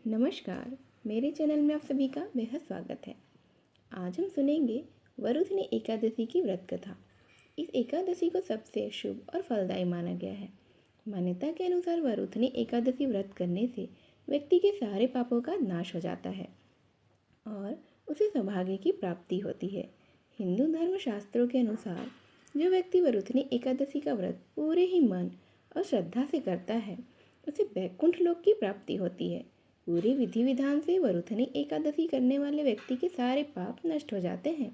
नमस्कार, मेरे चैनल में आप सभी का बेहद स्वागत है। आज हम सुनेंगे वरुथनी एकादशी की व्रत कथा। इस एकादशी को सबसे शुभ और फलदायी माना गया है। मान्यता के अनुसार वरुथनी एकादशी व्रत करने से व्यक्ति के सारे पापों का नाश हो जाता है और उसे सौभाग्य की प्राप्ति होती है। हिंदू धर्म शास्त्रों के अनुसार जो व्यक्ति वरुथनी एकादशी का व्रत पूरे ही मन और श्रद्धा से करता है उसे वैकुंठ लोक की प्राप्ति होती है। पूरे विधि विधान से वरुथनी एकादशी करने वाले व्यक्ति के सारे पाप नष्ट हो जाते हैं।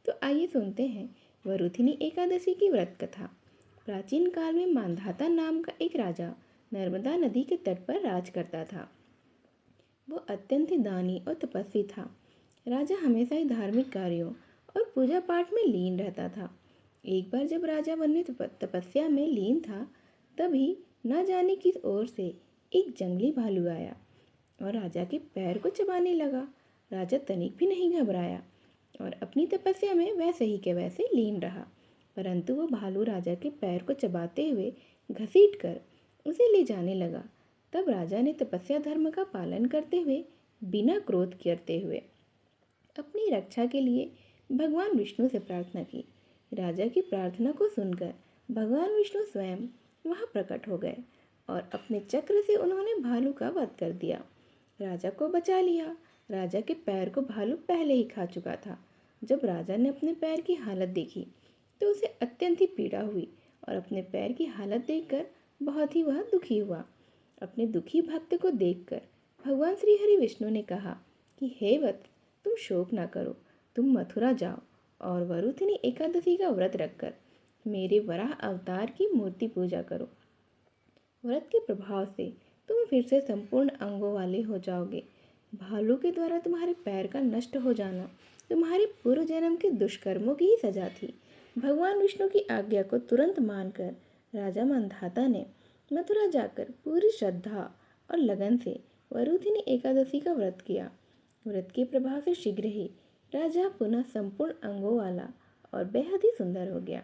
तो आइए सुनते हैं वरुथनी एकादशी की व्रत कथा। प्राचीन काल में मांधाता नाम का एक राजा नर्मदा नदी के तट पर राज करता था। वो अत्यंत दानी और तपस्वी था। राजा हमेशा ही धार्मिक कार्यों और पूजा पाठ में लीन रहता था। एक बार जब राजा वन में तपस्या में लीन था, तभी न जाने किस ओर से एक जंगली भालू आया और राजा के पैर को चबाने लगा। राजा तनिक भी नहीं घबराया और अपनी तपस्या में वैसे ही के वैसे लीन रहा। परंतु वो भालू राजा के पैर को चबाते हुए घसीट कर उसे ले जाने लगा। तब राजा ने तपस्या धर्म का पालन करते हुए बिना क्रोध करते हुए अपनी रक्षा के लिए भगवान विष्णु से प्रार्थना की। राजा की प्रार्थना को सुनकर भगवान विष्णु स्वयं वहाँ प्रकट हो गए और अपने चक्र से उन्होंने भालू का वध कर दिया। राजा को बचा लिया। राजा के पैर को भालू पहले ही खा चुका था। जब राजा ने अपने पैर की हालत देखी तो उसे अत्यंत ही पीड़ा हुई और अपने पैर की हालत देखकर बहुत ही वह दुखी हुआ। अपने दुखी भक्त को देखकर भगवान श्री हरि विष्णु ने कहा कि हे वत्स, तुम शोक ना करो, तुम मथुरा जाओ और वरुथनी एकादशी का व्रत रखकर मेरे वराह अवतार की मूर्ति पूजा करो। व्रत के प्रभाव से तुम फिर से संपूर्ण अंगों वाले हो जाओगे। भालू के द्वारा तुम्हारे पैर का नष्ट हो जाना तुम्हारे पूर्व जन्म के दुष्कर्मों की ही सजा थी। भगवान विष्णु की आज्ञा को तुरंत मानकर राजा मांधाता ने मथुरा जाकर पूरी श्रद्धा और लगन से वरुथनी एकादशी का व्रत किया। व्रत के प्रभाव से शीघ्र ही राजा पुनः संपूर्ण अंगों वाला और बेहद ही सुंदर हो गया।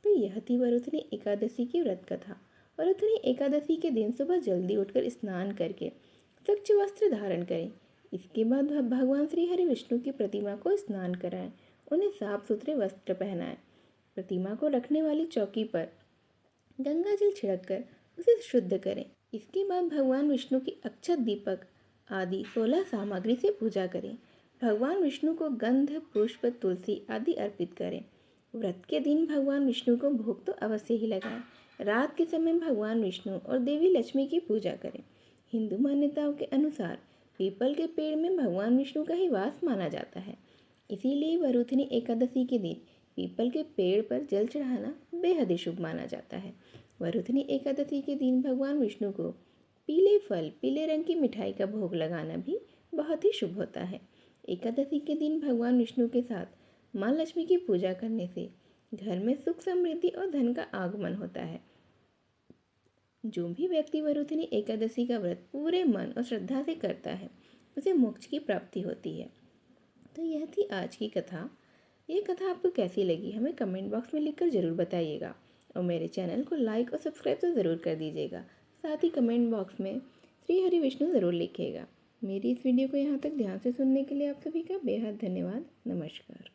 तो यह थी वरुथनी एकादशी की व्रत कथा। वरुथनी एकादशी के दिन सुबह जल्दी उठकर स्नान करके स्वच्छ वस्त्र धारण करें। इसके बाद भगवान श्री हरि विष्णु की प्रतिमा को स्नान कराएं, उन्हें साफ सुथरे वस्त्र पहनाएं। प्रतिमा को रखने वाली चौकी पर गंगा जल छिड़क कर उसे शुद्ध करें। इसके बाद भगवान विष्णु की अक्षत दीपक आदि 16 सामग्री से पूजा करें। भगवान विष्णु को गंध, पुष्प, तुलसी आदि अर्पित करें। व्रत के दिन भगवान विष्णु को भोग तो अवश्य ही लगाएं। रात के समय भगवान विष्णु और देवी लक्ष्मी की पूजा करें। हिंदू मान्यताओं के अनुसार पीपल के पेड़ में भगवान विष्णु का ही वास माना जाता है। इसीलिए वरुथनी एकादशी के दिन पीपल के पेड़ पर जल चढ़ाना बेहद ही शुभ माना जाता है। वरुथनी एकादशी के दिन भगवान विष्णु को पीले फल, पीले रंग की मिठाई का भोग लगाना भी बहुत ही शुभ होता है। एकादशी के दिन भगवान विष्णु के साथ माँ लक्ष्मी की पूजा करने से घर में सुख, समृद्धि और धन का आगमन होता है। जो भी व्यक्ति वरुथनी एकादशी का व्रत पूरे मन और श्रद्धा से करता है उसे मोक्ष की प्राप्ति होती है। तो यह थी आज की कथा। ये कथा आपको कैसी लगी हमें कमेंट बॉक्स में लिखकर ज़रूर बताइएगा और मेरे चैनल को लाइक और सब्सक्राइब तो ज़रूर कर दीजिएगा। साथ ही कमेंट बॉक्स में श्री हरि विष्णु ज़रूर लिखिएगा। मेरी इस वीडियो को यहाँ तक ध्यान से सुनने के लिए आप सभी का बेहद धन्यवाद। नमस्कार।